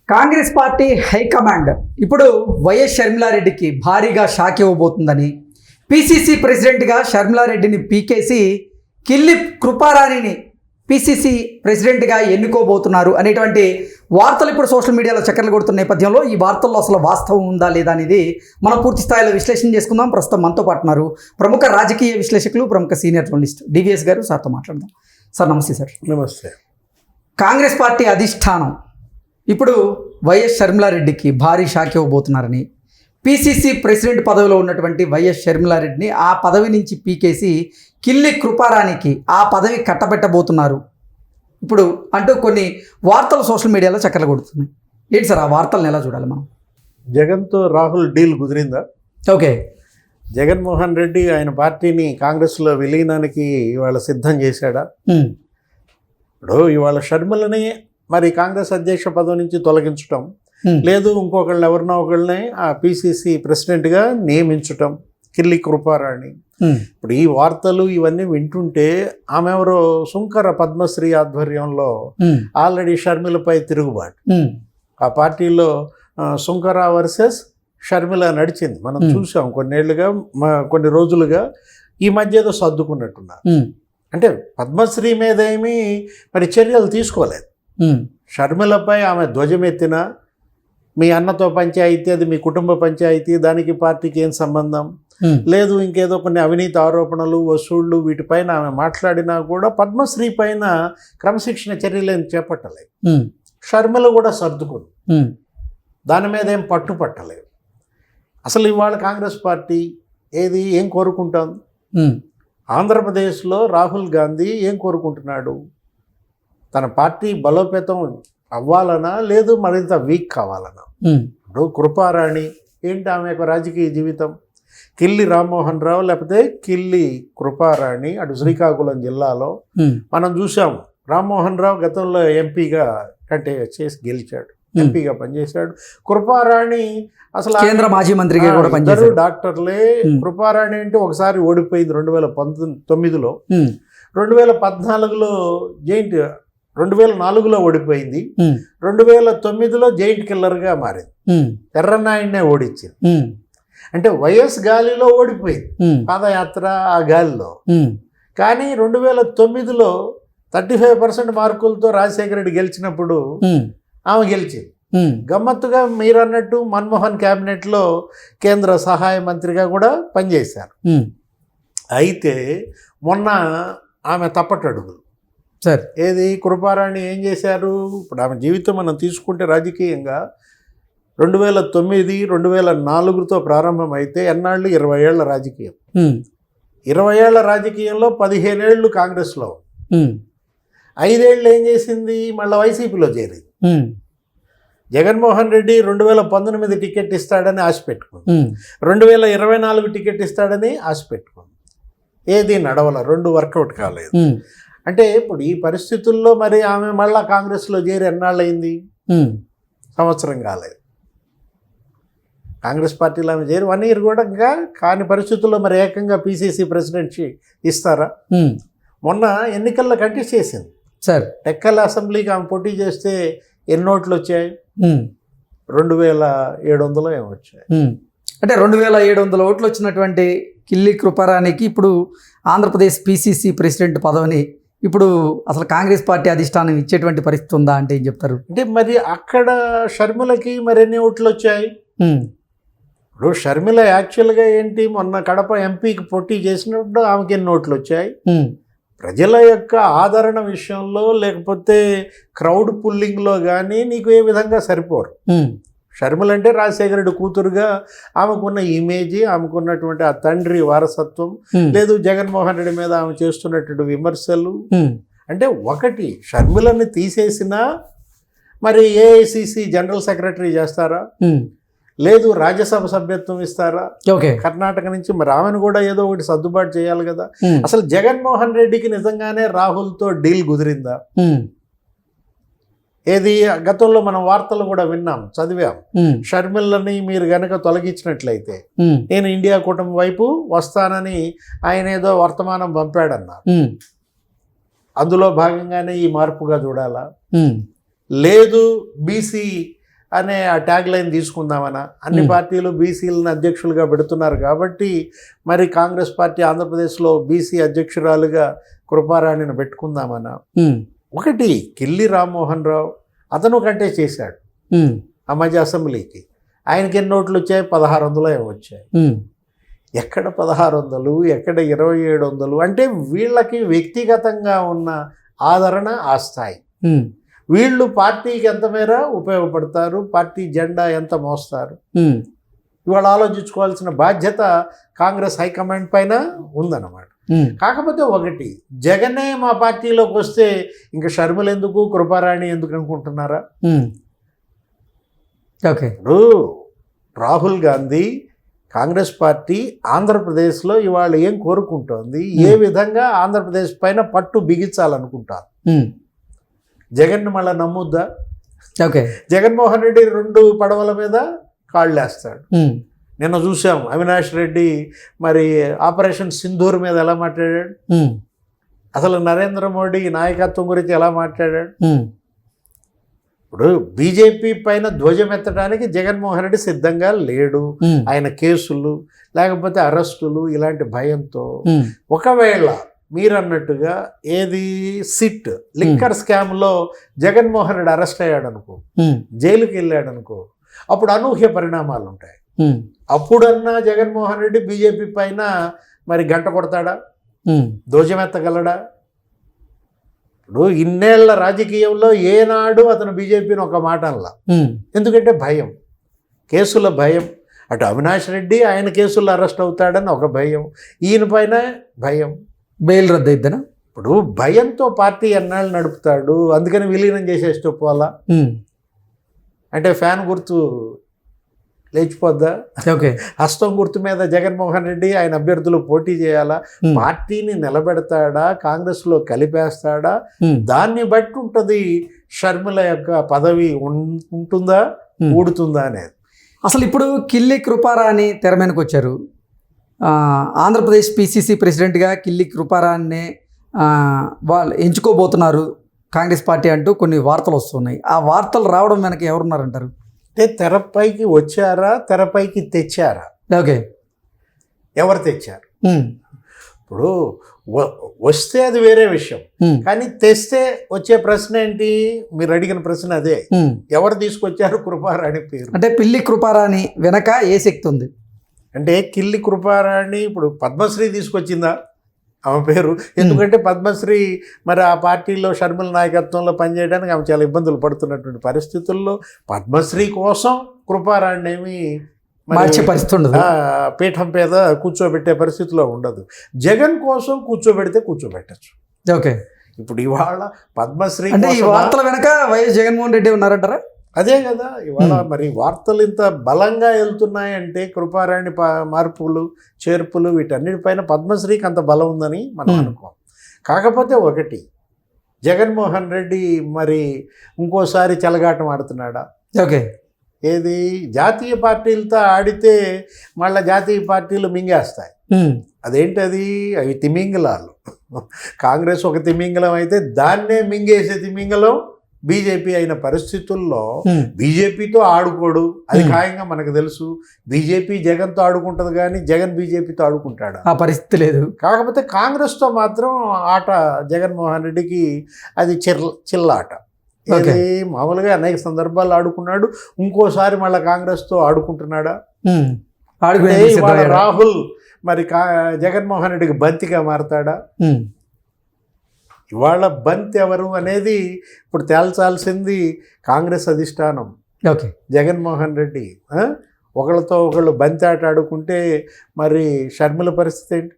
Congress party high command ఇప్పుడు YS షర్మిలారెడ్డికి భారీగా shock ఇవ్వబోతుందని, PCC ప్రెసిడెంట్గా షర్మిలారెడ్డిని పీకేసి కిల్లి కృపారాణిని పిసిసి ప్రెసిడెంట్గా ఎన్నుకోబోతున్నారు అనేటువంటి వార్తలు ఇప్పుడు సోషల్ మీడియాలో చక్కర్లు కొడుతున్న నేపథ్యంలో ఈ వార్తల్లో అసలు వాస్తవం ఉందా లేదా అనేది మనం పూర్తి స్థాయిలో విశ్లేషణ చేసుకుందాం. ప్రస్తుతం మనతో పాటు ఉన్నారు ప్రముఖ రాజకీయ విశ్లేషకులు, ప్రముఖ సీనియర్ జర్నలిస్ట్ డివిఎస్ గారు. సార్తో మాట్లాడదాం. సార్ నమస్తే. సార్ నమస్తే. కాంగ్రెస్ పార్టీ అధిష్టానం ఇప్పుడు వైఎస్ షర్మిలారెడ్డికి భారీ షాక్ ఇవ్వబోతున్నారని, పిసిసి ప్రెసిడెంట్ పదవిలో ఉన్నటువంటి వైఎస్ షర్మిలారెడ్డిని ఆ పదవి నుంచి పీకేసి కిల్లి కృపారానికి ఆ పదవి కట్టబెట్టబోతున్నారు ఇప్పుడు అంటూ కొన్ని వార్తలు సోషల్ మీడియాలో చక్కర్లు కొడుతున్నాయి. ఏంటి సార్ ఆ వార్తలను ఎలా చూడాలి మనం? జగన్తో రాహుల్ డీల్ కుదిరిందా? ఓకే, జగన్మోహన్ రెడ్డి ఆయన పార్టీని కాంగ్రెస్లో విలీనానికి ఇవాళ సిద్ధం చేశాడా? ఇప్పుడు ఇవాళ షర్మిలని మరి కాంగ్రెస్ అధ్యక్ష పదవి నుంచి తొలగించటం, లేదు ఇంకొకళ్ళు ఎవరినో ఒకళ్ళని ఆ పిసిసి ప్రెసిడెంట్గా నియమించటం, కిల్లి కృపారాణి. ఇప్పుడు ఈ వార్తలు ఇవన్నీ వింటుంటే ఆమె ఎవరో సుంకర పద్మశ్రీ ఆధ్వర్యంలో ఆల్రెడీ షర్మిలపై తిరుగుబాటు, ఆ పార్టీలో సుంకర వర్సెస్ షర్మిల నడిచింది. మనం చూసాం కొన్నేళ్లుగా, కొన్ని రోజులుగా. ఈ మధ్య ఏదో సర్దుకున్నట్టున్నారు. అంటే పద్మశ్రీ మీద ఏమీ మరి చర్యలు తీసుకోలేదు. షర్మిలపై ఆమె ధ్వజమెత్తిన, మీ అన్నతో పంచాయితీ, అది మీ కుటుంబ పంచాయితీ, దానికి పార్టీకి ఏం సంబంధం లేదు, ఇంకేదో కొన్ని అవినీతి ఆరోపణలు, వసూళ్లు, వీటిపైన ఆమె మాట్లాడినా కూడా పద్మశ్రీ పైన క్రమశిక్షణ చర్యలేని చేపట్టలేదు. షర్మిల కూడా సర్దుకుంది, దాని మీద ఏం పట్టుపట్టలేదు. అసలు ఇవాళ కాంగ్రెస్ పార్టీ ఏం కోరుకుంటోంది? ఆంధ్రప్రదేశ్లో రాహుల్ గాంధీ ఏం కోరుకుంటున్నాడు? తన పార్టీ బలోపేతం అవ్వాలనా, లేదు మరింత వీక్ కావాలనా? ఇప్పుడు కృపారాణి ఏంటి ఆమె యొక్క రాజకీయ జీవితం? కిల్లి రామ్మోహన్ రావు లేకపోతే కిల్లి కృపారాణి అటు శ్రీకాకుళం జిల్లాలో మనం చూసాం. రామ్మోహన్ రావు గతంలో ఎంపీగా చేసి గెలిచాడు, ఎంపీగా పనిచేశాడు. కృపారాణి అసలు కేంద్ర మాజీ మంత్రిగా కూడా పనిచేశారు. డాక్టర్లే. కృపారాణి అంటే ఒకసారి ఓడిపోయింది 2019లో, 2014లో జైంట్, 2004లో ఓడిపోయింది, 2009లో జైంట్ కిల్లర్గా మారింది, ఎర్రనాయుడినే ఓడించింది. అంటే వైఎస్ గాలిలో ఓడిపోయింది, పాదయాత్ర ఆ గాలిలో. కానీ 2009లో 35% మార్కులతో రాజశేఖర రెడ్డి గెలిచినప్పుడు ఆమె గెలిచింది. గమ్మత్తుగా మీరు అన్నట్టు మన్మోహన్ క్యాబినెట్లో కేంద్ర సహాయ మంత్రిగా కూడా పనిచేశారు. అయితే మొన్న ఆమె తప్పటడుగులు. సార్ ఏది కృపారాణి ఏం చేశారు? ఇప్పుడు ఆమె జీవితం మనం తీసుకుంటే రాజకీయంగా 2009, 2004తో ప్రారంభమైతే ఎన్నాళ్ళు? 20 ఏళ్ల రాజకీయం. 20 ఏళ్ల రాజకీయంలో 15 ఏళ్ళు కాంగ్రెస్లో, 5 ఏళ్ళు ఏం చేసింది? మళ్ళీ వైసీపీలో చేరింది. జగన్మోహన్ రెడ్డి 2019 టికెట్ ఇస్తాడని ఆశ పెట్టుకుంది, 2024 టికెట్ ఇస్తాడని ఆశ పెట్టుకుంది. ఏది నడవల, 2 వర్కౌట్ కాలేదు. అంటే ఇప్పుడు ఈ పరిస్థితుల్లో మరి ఆమె మళ్ళా కాంగ్రెస్లో చేరి ఎన్నాళ్ళయింది? సంవత్సరం కాలేదు. కాంగ్రెస్ పార్టీలో ఆమె చేరి 1 year కూడా ఇంకా కాని పరిస్థితుల్లో మరి ఏకంగా పిసిసి ప్రెసిడెంట్షి ఇస్తారా? మొన్న ఎన్నికల్లో కంటెస్ట్ చేసింది సార్. టెక్కల్ అసెంబ్లీకి ఆమె పోటీ చేస్తే ఎన్ని ఓట్లు వచ్చాయి? 2700 ఏమో వచ్చాయి. అంటే 2700 ఓట్లు వచ్చినటువంటి కిల్లి కృపారానికి ఇప్పుడు ఆంధ్రప్రదేశ్ పిసిసి ప్రెసిడెంట్ పదవిని ఇప్పుడు అసలు కాంగ్రెస్ పార్టీ అధిష్టానం ఇచ్చేటువంటి పరిస్థితి ఉందా అంటే ఏం చెప్తారు? అంటే మరి అక్కడ షర్మిలకి మరి ఎన్ని ఓట్లు వచ్చాయి? ఇప్పుడు షర్మిల యాక్చువల్గా ఏంటి, మొన్న కడప ఎంపీకి పోటీ చేసినప్పుడు ఆమెకి ఎన్ని ఓట్లు వచ్చాయి? ప్రజల యొక్క ఆదరణ విషయంలో లేకపోతే క్రౌడ్ పుల్లింగ్లో కానీ నీకు ఏ విధంగా సరిపోరు. షర్మిల అంటే రాజశేఖర రెడ్డి కూతురుగా ఆమెకున్న ఇమేజ్, ఆమెకున్నటువంటి ఆ తండ్రి వారసత్వం, లేదు జగన్మోహన్ రెడ్డి మీద ఆమె చేస్తున్నటువంటి విమర్శలు. అంటే ఒకటి షర్మిలని తీసేసినా మరి ఏఐసిసి జనరల్ సెక్రటరీ చేస్తారా, లేదు రాజ్యసభ సభ్యత్వం ఇస్తారా? కర్ణాటక నుంచి మరి ఆమెను కూడా ఏదో ఒకటి సర్దుబాటు చేయాలి కదా. అసలు జగన్మోహన్ రెడ్డికి నిజంగానే రాహుల్తో డీల్ కుదిరిందా? ఏది గతంలో మనం వార్తలు కూడా విన్నాం, చదివాం. షర్మిలని మీరు గనక తొలగించినట్లయితే నేను ఇండియా కూటమి వైపు వస్తానని ఆయన ఏదో వర్తమానం పంపాడన్నారు. అందులో భాగంగానే ఈ మార్పుగా చూడాలా? లేదు బీసీ అనే ఆ ట్యాగ్ లైన్ తీసుకుందామనా, అన్ని పార్టీలు బీసీలను అధ్యక్షులుగా పెడుతున్నారు కాబట్టి మరి కాంగ్రెస్ పార్టీ ఆంధ్రప్రదేశ్లో బీసీ అధ్యక్షురాలుగా కృపారాణిని పెట్టుకుందామనా. ఒకటి కిల్లి రామ్మోహన్ రావు అతను కంటెస్ట్ చేశాడు ఆ మధ్య అసెంబ్లీకి. ఆయనకి ఎన్ని ఓట్లు వచ్చాయి? 1600 వచ్చాయి. ఎక్కడ 1600, ఎక్కడ 2700? అంటే వీళ్ళకి వ్యక్తిగతంగా ఉన్న ఆదరణ ఆ స్థాయి. వీళ్ళు పార్టీకి ఎంత మేర ఉపయోగపడతారు, పార్టీ జెండా ఎంత మోస్తారు, ఇవాళ ఆలోచించుకోవాల్సిన బాధ్యత కాంగ్రెస్ హైకమాండ్ పైన ఉందన్నమాట. కాకపోతే ఒకటి, జగనే మా పార్టీలోకి వస్తే ఇంకా షర్మిల ఎందుకు, కృపారాణి ఎందుకు అనుకుంటున్నారా? ఓకే, ఇప్పుడు రాహుల్ గాంధీ కాంగ్రెస్ పార్టీ ఆంధ్రప్రదేశ్లో ఇవాళ ఏం కోరుకుంటోంది, ఏ విధంగా ఆంధ్రప్రదేశ్ పైన పట్టు బిగించాలనుకుంటారు? జగన్ మళ్ళీ నమ్ముద్దా? ఓకే, జగన్మోహన్ రెడ్డి 2 పడవల మీద కాళ్ళేస్తాడు. నిన్న చూసాం అవినాష్ రెడ్డి మరి ఆపరేషన్ సింధూర్ మీద ఎలా మాట్లాడాడు, అసలు నరేంద్ర మోడీ నాయకత్వం గురించి ఎలా మాట్లాడాడు. ఇప్పుడు బీజేపీ పైన ధ్వజమెత్తడానికి జగన్మోహన్ రెడ్డి సిద్ధంగా లేడు. ఆయన కేసులు లేకపోతే అరెస్టులు ఇలాంటి భయంతో, ఒకవేళ మీరన్నట్టుగా ఏది సిట్ లిక్కర్ స్కామ్లో జగన్మోహన్ రెడ్డి అరెస్ట్ అయ్యాడు అనుకో, జైలుకి వెళ్ళాడు అనుకో, అప్పుడు అనూహ్య పరిణామాలు ఉంటాయి. అప్పుడన్నా జగన్మోహన్ రెడ్డి బీజేపీ పైన మరి గంట కొడతాడా, ధ్వజమెత్తగలడా? ఇప్పుడు ఇన్నేళ్ల రాజకీయంలో ఏనాడు అతను బీజేపీని ఒక మాట అనలా. ఎందుకంటే భయం, కేసుల భయం. అటు అవినాష్ రెడ్డి ఆయన కేసుల్లో అరెస్ట్ అవుతాడని ఒక భయం, ఈయన పైన భయం, బెయిల్ రద్దు అయిద్దనా. ఇప్పుడు భయంతో పార్టీ ఎన్నాళ్ళు నడుపుతాడు, అందుకని విలీనం చేసేస్తూ పోలా. అంటే ఫ్యాన్ గుర్తు లేచిపోద్దా? ఓకే, హస్తం గుర్తు మీద జగన్మోహన్ రెడ్డి ఆయన అభ్యర్థులు పోటీ చేయాలా, పార్టీని నిలబెడతాడా, కాంగ్రెస్లో కలిపేస్తాడా, దాన్ని బట్టి ఉంటుంది షర్మిల యొక్క పదవి ఉంటుందా ఊడుతుందా అనేది. అసలు ఇప్పుడు కిల్లి కృపారాణి తెర మీదకి వచ్చారు. ఆంధ్రప్రదేశ్ పిసిసి ప్రెసిడెంట్గా కిల్లి కృపారాణిని వాళ్ళు ఎంచుకోబోతున్నారు కాంగ్రెస్ పార్టీ అంటూ కొన్ని వార్తలు వస్తున్నాయి. ఆ వార్తలు రావడం వెనక ఎవరున్నారంటారు? అంటే తెరపైకి వచ్చారా, తెరపైకి తెచ్చారా? ఓకే, ఎవరు తెచ్చారు? ఇప్పుడు వస్తే అది వేరే విషయం, కానీ తెస్తే వచ్చే ప్రశ్న ఏంటి? మీరు అడిగిన ప్రశ్న అదే, ఎవరు తీసుకొచ్చారు కృపారాణి పేరు? అంటే పిల్లి కృపారాణి వెనక ఏ శక్తి ఉంది? అంటే కిల్లి కృపారాణి ఇప్పుడు పద్మశ్రీ తీసుకొచ్చిందా ఆమె పేరు? ఎందుకంటే పద్మశ్రీ మరి ఆ పార్టీలో షర్మిల నాయకత్వంలో పనిచేయడానికి ఆమె చాలా ఇబ్బందులు పడుతున్నటువంటి పరిస్థితుల్లో పద్మశ్రీ కోసం కృపారాణి ఏమి మార్చే పరిస్థితి ఉండదు, పీఠం మీద కూర్చోబెట్టే పరిస్థితిలో ఉండదు. జగన్ కోసం కూర్చోబెడితే కూర్చోబెట్టచ్చు. ఓకే, ఇప్పుడు ఇవాళ పద్మశ్రీ అంటే ఈ వార్తల వెనక వైఎస్ జగన్మోహన్ రెడ్డి ఉన్నారంటారా? అదే కదా ఇవాళ మరి వార్తలు ఇంత బలంగా వెళ్తున్నాయంటే కృపారాణి మార్పులు చేర్పులు వీటన్నిటిపైన పద్మశ్రీకి అంత బలం ఉందని మనం అనుకోం. కాకపోతే ఒకటి, జగన్మోహన్ రెడ్డి మరి ఇంకోసారి చెలగాటం ఆడుతున్నాడా? ఓకే, ఏది జాతీయ పార్టీలతో ఆడితే మళ్ళీ జాతీయ పార్టీలు మింగేస్తాయి. అదేంటది? అవి తిమింగలాలు. కాంగ్రెస్ ఒక తిమింగలం అయితే దాన్నే మింగేసే తిమింగలం బీజేపీ అయిన పరిస్థితుల్లో బీజేపీతో ఆడుకోడు, అది ఖాయంగా మనకు తెలుసు. బీజేపీ జగన్తో ఆడుకుంటుంది కానీ జగన్ బీజేపీతో ఆడుకుంటాడా? ఆ పరిస్థితి లేదు. కాకపోతే కాంగ్రెస్తో మాత్రం ఆట జగన్మోహన్ రెడ్డికి అది చిల్లాట. ఇది మామూలుగా అనేక సందర్భాల్లో ఆడుకున్నాడు, ఇంకోసారి మళ్ళీ కాంగ్రెస్తో ఆడుకుంటున్నాడా? రాహుల్ మరి జగన్మోహన్ రెడ్డికి బంతిగా మారతాడా? ఇవాళ బంతి ఎవరు అనేది ఇప్పుడు తేల్చాల్సింది కాంగ్రెస్ అధిష్టానం. ఓకే, జగన్మోహన్ రెడ్డి ఒకళ్ళతో ఒకళ్ళు బంతి ఆట ఆడుకుంటే మరి షర్మిల పరిస్థితి ఏంటి?